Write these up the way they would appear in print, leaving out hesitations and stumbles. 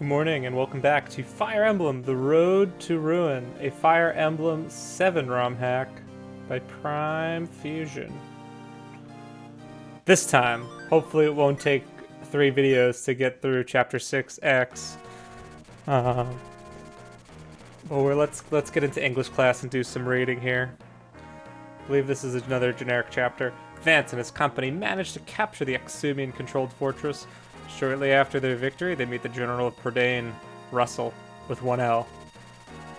Good morning and welcome back to Fire Emblem, The Road to Ruin, a Fire Emblem 7 ROM hack by Primefusion. This time, hopefully it won't take 3 videos to get through Chapter 6X. Let's get into English class and do some reading here. I believe this is another generic chapter. Vance and his company managed to capture the Axumian-controlled fortress. Shortly after their victory, they meet the General of Prydain, Russell, with 1 L.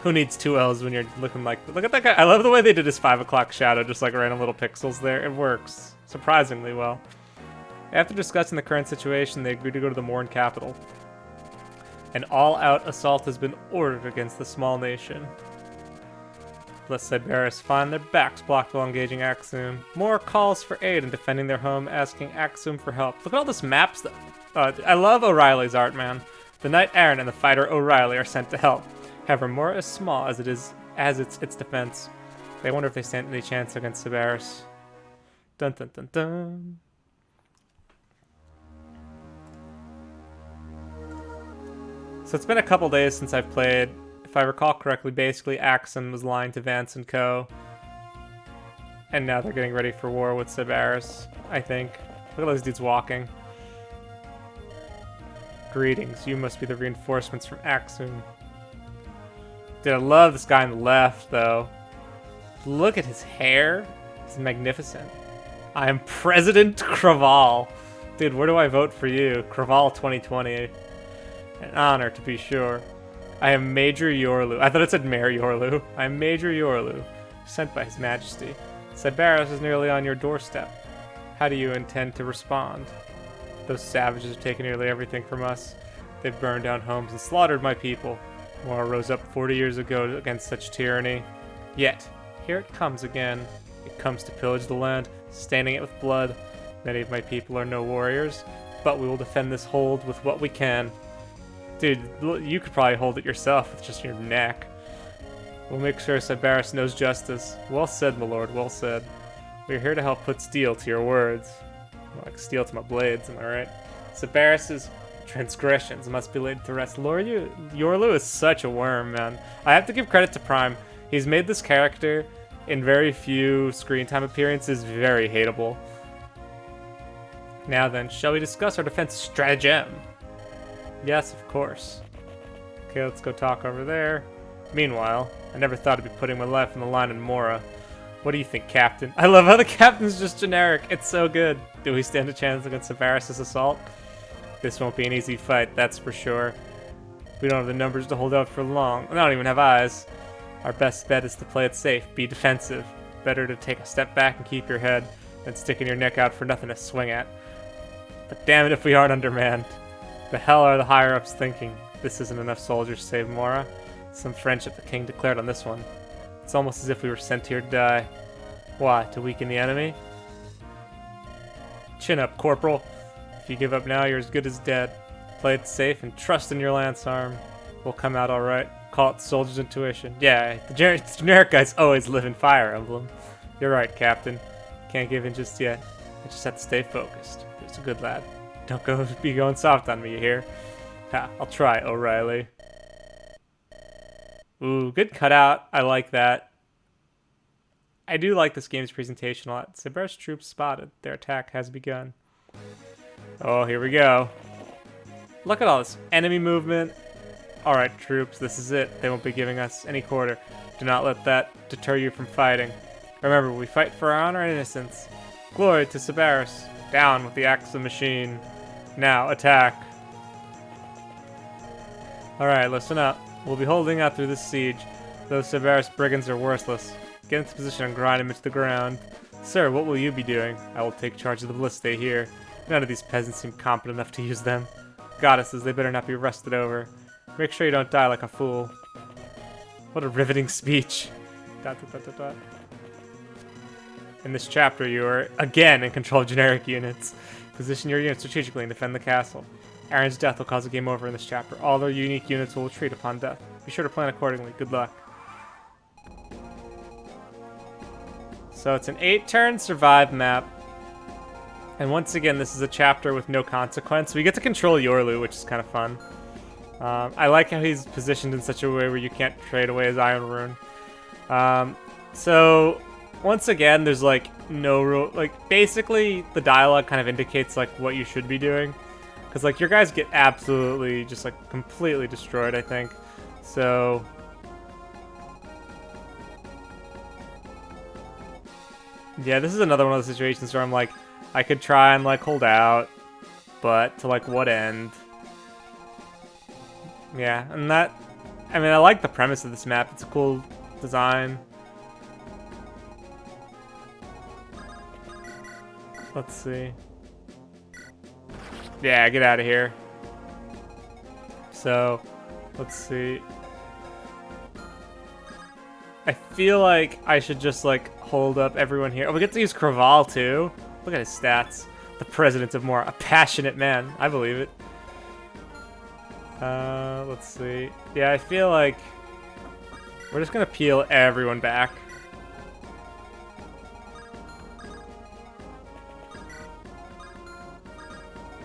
Who needs 2 L's when you're looking like... Look at that guy. I love the way they did his 5 o'clock shadow, just like random little pixels there. It works surprisingly well. After discussing the current situation, they agree to go to the Morn capital. An all-out assault has been ordered against the small nation. Lest Cerberus find their backs blocked while engaging Axum. More calls for aid in defending their home, asking Axum for help. Look at all this maps. I love O'Reilly's art, man. The Knight Aaron and the fighter O'Reilly are sent to help. However, Mora is small as its defense. They wonder if they stand any chance against Cerberus. Dun dun dun dun. So it's been a couple days since I've played. If I recall correctly, basically Axum was lying to Vance and Co. And now they're getting ready for war with Cerberus, I think. Look at those dudes walking. Greetings, you must be the reinforcements from Axum. Dude, I love this guy on the left, though. Look at his hair. It's magnificent. I am President Craval. Dude, where do I vote for you? Craval 2020. An honor, to be sure. I am Major Yorlu. I thought it said Mayor Yorlu. I am Major Yorlu, sent by His Majesty. Cerberus is nearly on your doorstep. How do you intend to respond? Those savages have taken nearly everything from us. They've burned down homes and slaughtered my people. War rose up 40 years ago against such tyranny. Yet, here it comes again. It comes to pillage the land, staining it with blood. Many of my people are no warriors, but we will defend this hold with what we can. Dude, you could probably hold it yourself with just your neck. We'll make sure Cerberus knows justice. Well said, my lord, well said. We're here to help put steel to your words. Like steel to my blades, am I right? Cerberus's transgressions must be laid to rest. Yorlu is such a worm, man. I have to give credit to Prime. He's made this character, in very few screen time appearances, very hateable. Now then, shall we discuss our defense stratagem? Yes, of course. Okay, let's go talk over there. Meanwhile, I never thought I'd be putting my life on the line in Mora. What do you think, Captain? I love how the Captain's just generic. It's so good. Do we stand a chance against Cerberus' assault? This won't be an easy fight, that's for sure. We don't have the numbers to hold out for long. I don't even have eyes. Our best bet is to play it safe, be defensive. Better to take a step back and keep your head than sticking your neck out for nothing to swing at. But damn it if we aren't undermanned. The hell are the higher-ups thinking? This isn't enough soldiers to save Mora. Some friendship the king declared on this one. It's almost as if we were sent here to die. Why? To weaken the enemy? Chin up, Corporal. If you give up now, you're as good as dead. Play it safe and trust in your lance arm. We'll come out alright. Call it soldier's intuition. Yeah, the generic guys always live in Fire Emblem. You're right, Captain. Can't give in just yet. I just have to stay focused. It's a good lad. Don't be going soft on me, you hear? Ha, I'll try, O'Reilly. Ooh, good cutout. I like that. I do like this game's presentation a lot. Cerberus troops spotted. Their attack has begun. Oh, here we go. Look at all this enemy movement. Alright, troops, this is it. They won't be giving us any quarter. Do not let that deter you from fighting. Remember, we fight for our honor and innocence. Glory to Cerberus. Down with the Axum machine. Now, attack. Alright, listen up. We'll be holding out through this siege. Those Cerberus brigands are worthless. Get into position and grind them into the ground. Sir, what will you be doing? I will take charge of the ballista here. None of these peasants seem competent enough to use them. Goddesses, they better not be rusted over. Make sure you don't die like a fool. What a riveting speech. Dot, dot, dot, dot, dot. In this chapter, you are, again, in control of generic units. Position your units strategically and defend the castle. Aaron's death will cause a game over in this chapter. All their unique units will retreat upon death. Be sure to plan accordingly. Good luck. So it's an 8-turn survive map. And once again, this is a chapter with no consequence. We get to control Yorlu, which is kind of fun. I like how he's positioned in such a way where you can't trade away his Iron Rune. So once again, there's like no real, like basically the dialogue kind of indicates like what you should be doing. Because like your guys get absolutely just like completely destroyed, I think. So yeah, this is another one of the situations where I'm like, I could try and like hold out, but to like what end? Yeah, and that, I mean, I like the premise of this map. It's a cool design. Let's see. Yeah, get out of here. So, let's see. I feel like I should just like hold up everyone here. Oh, we get to use Craval too. Look at his stats. The president of Mora, a passionate man. I believe it. Let's see. Yeah, I feel like we're just gonna peel everyone back.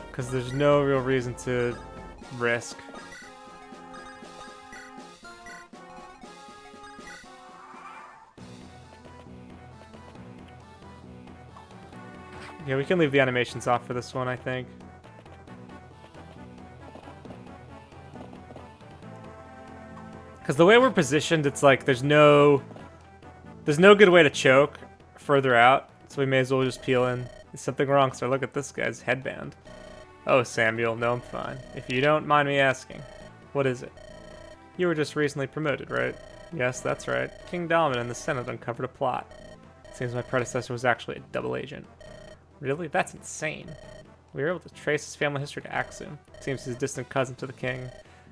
Because there's no real reason to risk. Yeah, we can leave the animations off for this one, I think. Because the way we're positioned, it's like there's no good way to choke further out, so we may as well just peel in. Is something wrong, sir? Look at this guy's headband. Oh, Samuel, no, I'm fine. If you don't mind me asking, what is it? You were just recently promoted, right? Yes, that's right. King Dalman and the Senate uncovered a plot. It seems my predecessor was actually a double agent. Really? That's insane. We were able to trace his family history to Axum. It seems he's a distant cousin to the king,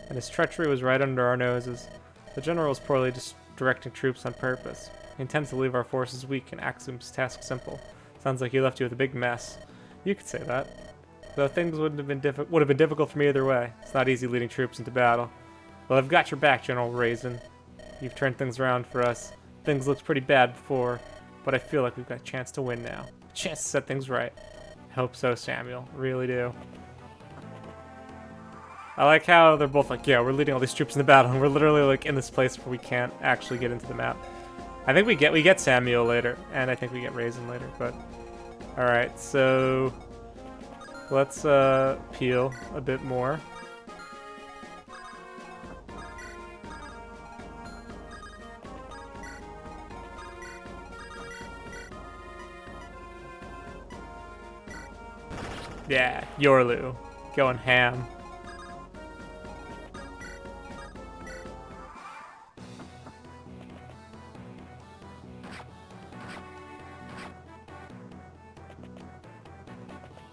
and his treachery was right under our noses. The general was poorly directing troops on purpose. He intends to leave our forces weak and Axum's task simple. Sounds like he left you with a big mess. You could say that. Though things would have been difficult for me either way. It's not easy leading troops into battle. Well, I've got your back, General Raisin. You've turned things around for us. Things looked pretty bad before, but I feel like we've got a chance to win now. A chance to set things right. I hope so, Samuel. Really do. I like how they're both like, yeah, we're leading all these troops in the battle, and we're literally like in this place where we can't actually get into the map. I think we get Samuel later, and I think we get Raisin later, but alright, so let's peel a bit more. Yeah, Yorlu going ham.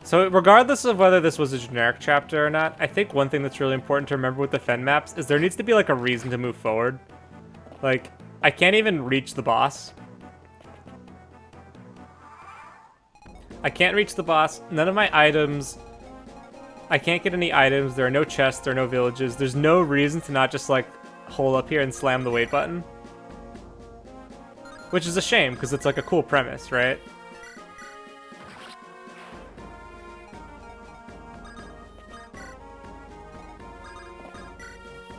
So regardless of whether this was a generic chapter or not, I think one thing that's really important to remember with the Fen maps is there needs to be like a reason to move forward. Like, I can't even reach the boss. I can't reach the boss. None of my items... I can't get any items. There are no chests. There are no villages. There's no reason to not just, like, hole up here and slam the wait button. Which is a shame, because it's, like, a cool premise, right?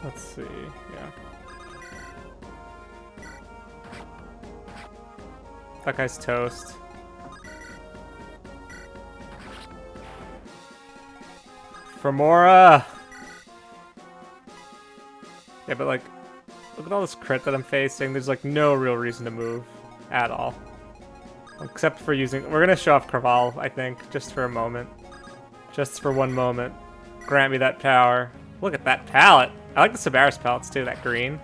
Let's see. Yeah. That guy's toast. Mora. Yeah, but like, look at all this crit that I'm facing. There's like no real reason to move at all. Except for using... We're gonna show off Craval, I think, just for a moment. Just for one moment. Grant me that power. Look at that palette. I like the Sabaris palettes too, that green.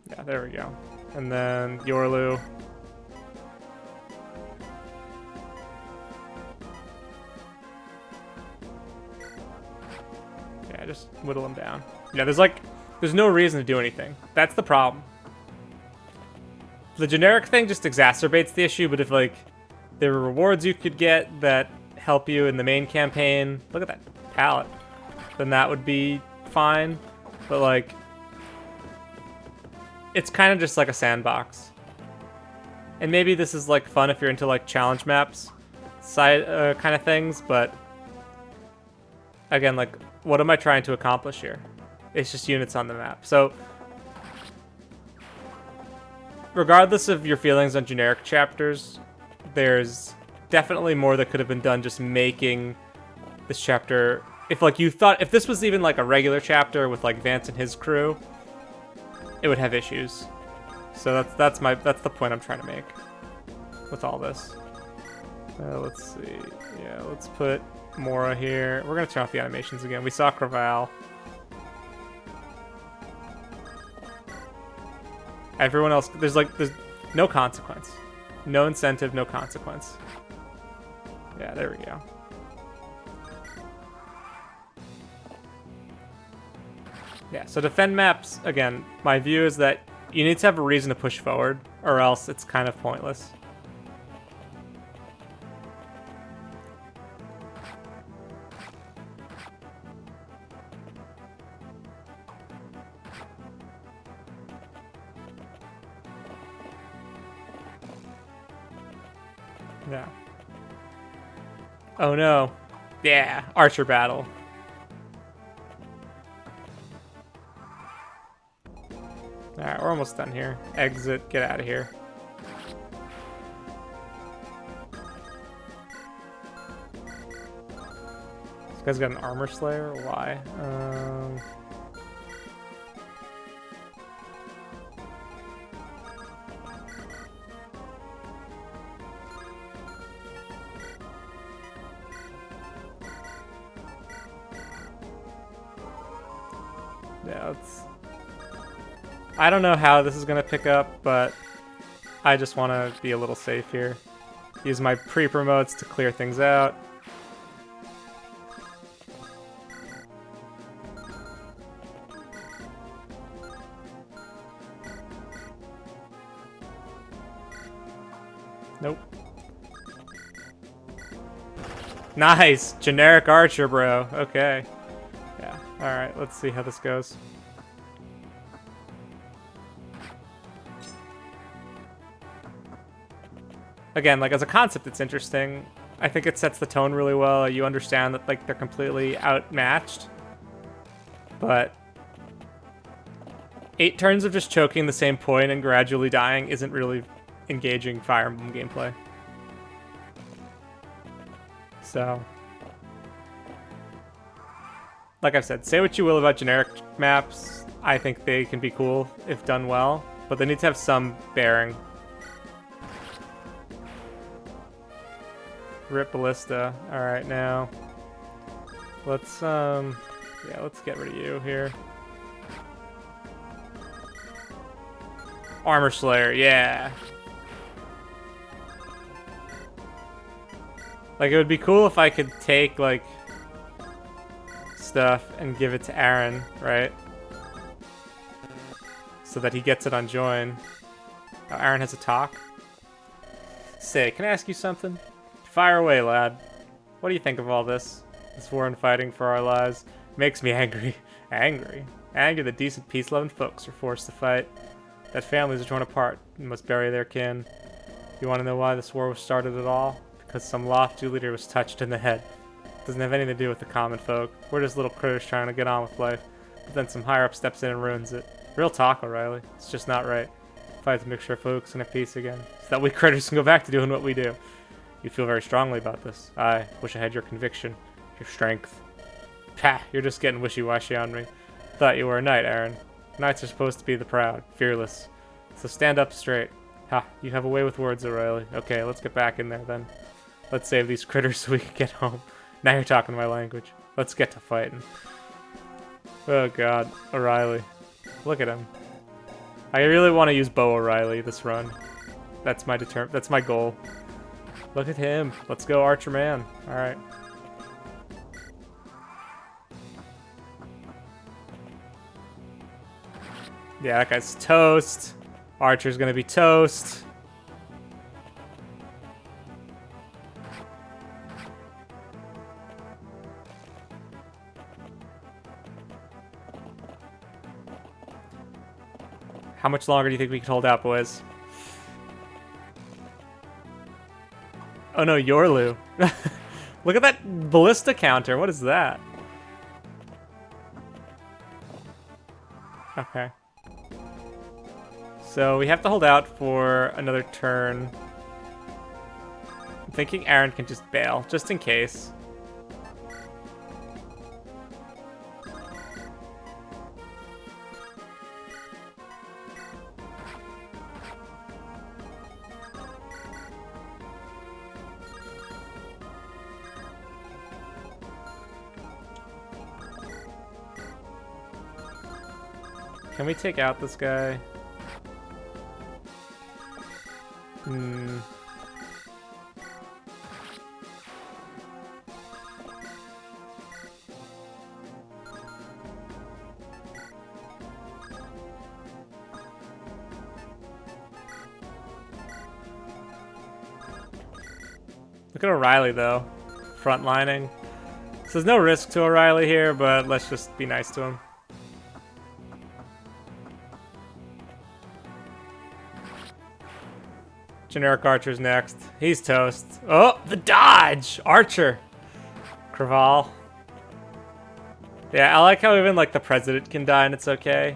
Yeah, there we go. And then Yorlu. Just whittle him down. Yeah, there's no reason to do anything. That's the problem. The generic thing just exacerbates the issue, but if, like, there are rewards you could get that help you in the main campaign, look at that palette, then that would be fine. But, like, it's kind of just like a sandbox. And maybe this is, like, fun if you're into, like, challenge maps, side kind of things, but again, like, what am I trying to accomplish here? It's just units on the map. So, regardless of your feelings on generic chapters, there's definitely more that could have been done just making this chapter... If, like, you thought... If this was even, like, a regular chapter with, like, Vance and his crew, it would have issues. So that's the point I'm trying to make with all this. Let's see. Yeah, let's put Mora here. We're gonna turn off the animations again. We saw Craval. Everyone else, there's no consequence. No incentive, no consequence. Yeah, there we go. Yeah, so defend maps, again, my view is that you need to have a reason to push forward, or else it's kind of pointless. Yeah. Oh no. Yeah, archer battle. Alright, we're almost done here. Exit, get out of here. This guy's got an armor slayer? Why? Yeah, let's... I don't know how this is going to pick up, but I just want to be a little safe here. Use my pre-promotes to clear things out. Nope. Nice! Generic archer, bro. Okay. Yeah. Alright, let's see how this goes. Again, like, as a concept, it's interesting. I think it sets the tone really well. You understand that, like, they're completely outmatched. But 8 turns of just choking the same point and gradually dying isn't really engaging Fire Emblem gameplay. So, like I've said, say what you will about generic maps. I think they can be cool if done well, but they need to have some bearing. Rip Ballista. Alright, now let's yeah, let's get rid of you here. Armor Slayer, yeah. Like, it would be cool if I could take, like, stuff and give it to Aaron, right? So that he gets it on join. Oh, Aaron has a talk. Say, can I ask you something? Fire away, lad. What do you think of all this? This war and fighting for our lives makes me angry. Angry? Angry that decent peace-loving folks are forced to fight. That families are torn apart and must bury their kin. You want to know why this war was started at all? Because some lofty leader was touched in the head. Doesn't have anything to do with the common folk. We're just little critters trying to get on with life. But then some higher up steps in and ruins it. Real talk, O'Reilly. It's just not right. Fight to make sure folks can have peace again. So that we critters can go back to doing what we do. You feel very strongly about this. I wish I had your conviction. Your strength. Pah, you're just getting wishy-washy on me. Thought you were a knight, Aaron. Knights are supposed to be the proud, fearless. So stand up straight. Ha, you have a way with words, O'Reilly. Okay, let's get back in there then. Let's save these critters so we can get home. Now you're talking my language. Let's get to fighting. Oh god, O'Reilly. Look at him. I really want to use Bo O'Reilly this run. That's my goal. Look at him. Let's go, Archer Man. Alright. Yeah, that guy's toast. Archer's gonna be toast. How much longer do you think we can hold out, boys? Oh no, Yorlu. Look at that ballista counter. What is that? Okay. So we have to hold out for another turn. I'm thinking Aaron can just bail, just in case. Can we take out this guy? Hmm. Look at O'Reilly, though. Frontlining. So there's no risk to O'Reilly here, but let's just be nice to him. Generic Archer's next. He's toast. Oh, the dodge! Archer! Craval. Yeah, I like how even, like, the president can die and it's okay.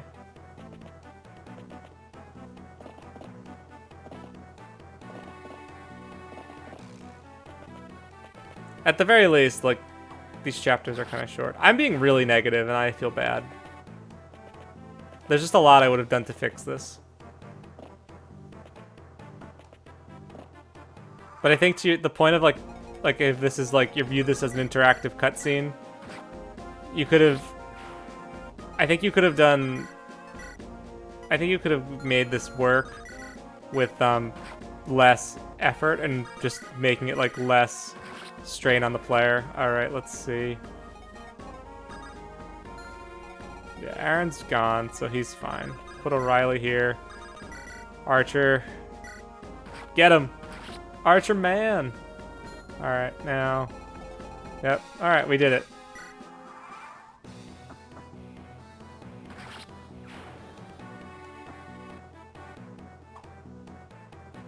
At the very least, like, these chapters are kind of short. I'm being really negative and I feel bad. There's just a lot I would have done to fix this. But I think to the point of like if this is like you view this as an interactive cutscene, you could have. I think you could have made this work with less effort and just making it like less strain on the player. All right, let's see. Yeah, Aaron's gone, so he's fine. Put O'Reilly here. Archer, get him. Archer man! Alright, now. Yep, alright, we did it.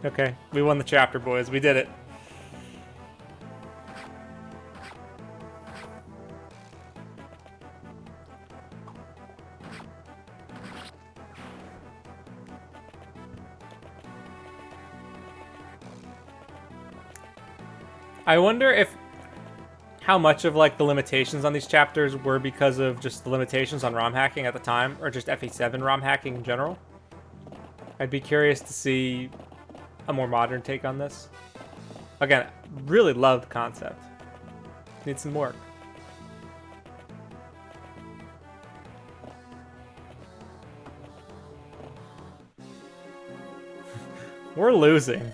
Okay, we won the chapter, boys. We did it. I wonder if how much of like the limitations on these chapters were because of just the limitations on ROM hacking at the time, or just FE7 ROM hacking in general. I'd be curious to see a more modern take on this. Again, really love the concept. Needs some work. We're losing.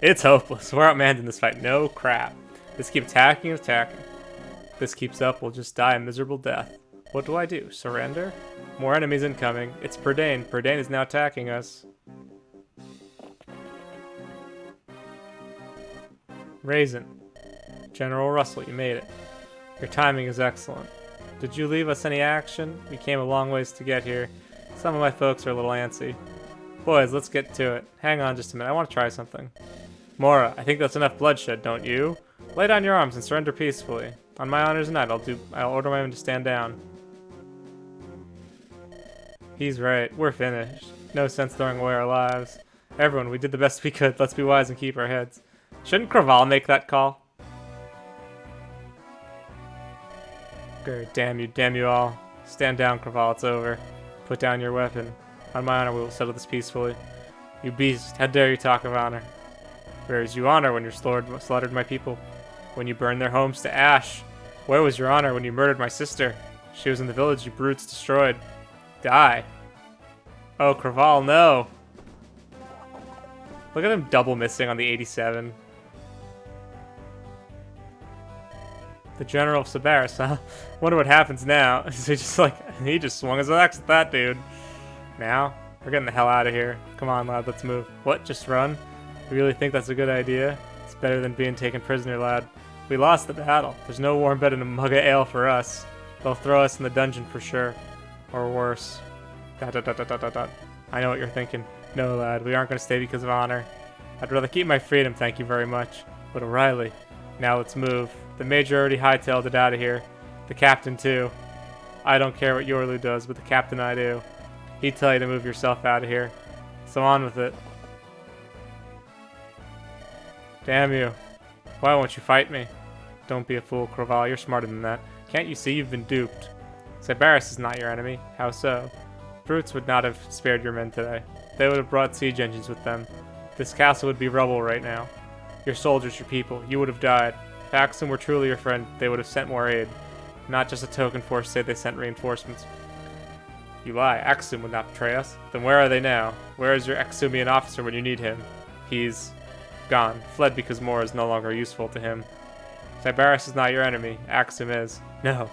It's hopeless. We're outmanned in this fight. No crap. Let's keep attacking and attacking. If this keeps up, we'll just die a miserable death. What do I do? Surrender? More enemies incoming. It's Perdane. Perdane is now attacking us. Raisin. General Russell, you made it. Your timing is excellent. Did you leave us any action? We came a long ways to get here. Some of my folks are a little antsy. Boys, let's get to it. Hang on just a minute. I want to try something. Mora, I think that's enough bloodshed, don't you? Lay down your arms and surrender peacefully. On my honors tonight, I'll order my men to stand down. He's right. We're finished. No sense throwing away our lives. Everyone, we did the best we could. Let's be wise and keep our heads. Shouldn't Craval make that call? Good. Damn you all. Stand down, Craval. It's over. Put down your weapon. On my honor, we will settle this peacefully. You beast, how dare you talk of honor? Where is you honor when you slaughtered my people? When you burned their homes to ash? Where was your honor when you murdered my sister? She was in the village you brutes destroyed. Die. Oh, Craval, no. Look at him double missing on the 87. The General of Sabaris, huh? Wonder what happens now. So he just swung his axe at that dude. Now? We're getting the hell out of here. Come on, lad, let's move. What, just run? You really think that's a good idea? It's better than being taken prisoner, lad. We lost the battle. There's no warm bed and a mug of ale for us. They'll throw us in the dungeon for sure. Or worse. ... I know what you're thinking. No, lad, we aren't going to stay because of honor. I'd rather keep my freedom, thank you very much. But O'Reilly, now let's move. The major already hightailed it out of here. The captain, too. I don't care what Yorlu does, but the captain I do. He'd tell you to move yourself out of here. So on with it. Damn you. Why won't you fight me? Don't be a fool, Craval. You're smarter than that. Can't you see you've been duped? Sybaris is not your enemy. How so? Brutes would not have spared your men today. They would have brought siege engines with them. This castle would be rubble right now. Your soldiers, your people, you would have died. If Axum were truly your friend, they would have sent more aid. Not just a token force say they sent reinforcements. You lie. Axum would not betray us. Then where are they now? Where is your Axumian officer when you need him? He's gone. Fled because more is no longer useful to him. Sybaris is not your enemy. Axum is. No.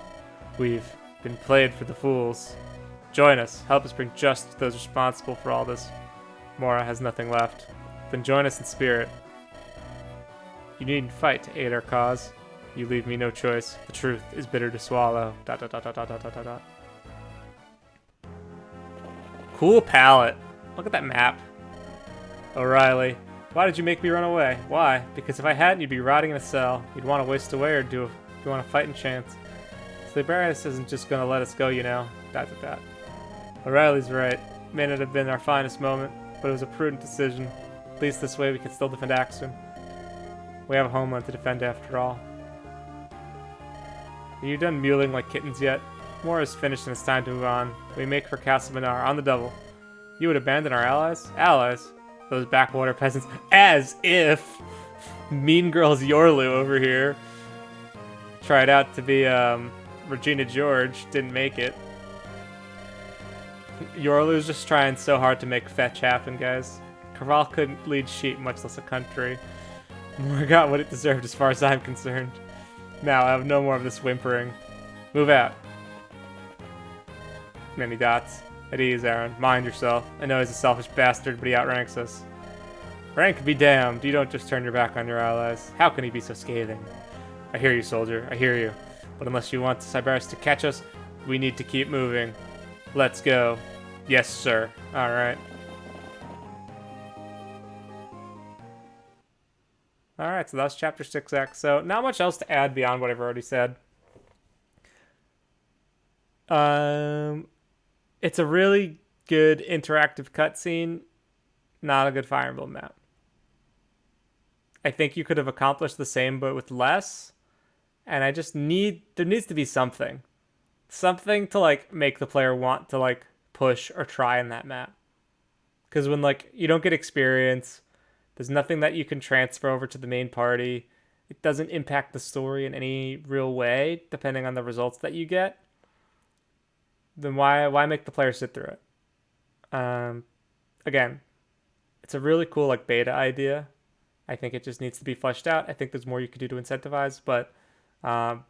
We've been played for the fools. Join us. Help us bring justice to those responsible for all this. Mora has nothing left. Then join us in spirit. You needn't fight to aid our cause. You leave me no choice. The truth is bitter to swallow. ... Cool palette. Look at that map. O'Reilly. Why did you make me run away? Why? Because if I hadn't, you'd be rotting in a cell. You'd want to waste away or do if you want a fighting chance. Sybaris isn't just gonna let us go, you know. ... O'Reilly's right. May not have been our finest moment, but it was a prudent decision. At least this way we can still defend Axum. We have a homeland to defend after all. Are you done mewling like kittens yet? War is finished and it's time to move on. We make for Castle Minar on the double. You would abandon our allies? Allies? Those backwater peasants. As if Mean Girls Yorlu over here tried out to be Regina George, didn't make it. Yorlu's just trying so hard to make fetch happen, guys. Craval couldn't lead sheep, much less a country. Moore got what it deserved as far as I'm concerned. Now I have no more of this whimpering. Move out. Many dots. At ease, Aaron. Mind yourself. I know he's a selfish bastard, but he outranks us. Rank be damned. You don't just turn your back on your allies. How can he be so scathing? I hear you, soldier. I hear you. But unless you want Sybaris to catch us, we need to keep moving. Let's go. Yes, sir. Alright. Alright, so that's chapter 6x. So, not much else to add beyond what I've already said. It's a really good interactive cutscene. Not a good Fire Emblem map. I think you could have accomplished the same, but with less. And I just there needs to be something. Something to, like, make the player want to, like, push or try in that map. Because when, like, you don't get experience, there's nothing that you can transfer over to the main party. It doesn't impact the story in any real way, depending on the results that you get. Then why make the player sit through it? Again, it's a really cool, like, beta idea. I think it just needs to be fleshed out. I think there's more you could do to incentivize, but from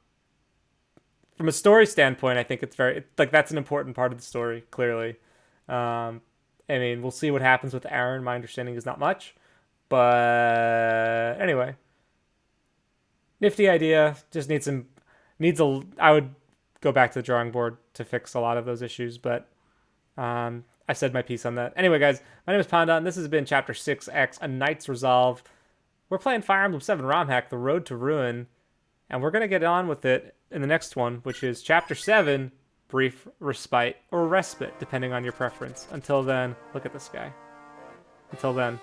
a story standpoint, I think it's that's an important part of the story, clearly. I mean, we'll see what happens with Aaron. My understanding is not much. But anyway. Nifty idea. Just I would go back to the drawing board to fix a lot of those issues, but I said my piece on that. Anyway, guys, my name is Pandan, and this has been Chapter 6x, A Knight's Resolve. We're playing Fire Emblem 7 Romhack, The Road to Ruin, and we're going to get on with it in the next one, which is Chapter 7, Brief Respite, or Respite, depending on your preference. Until then, look at this guy. Until then.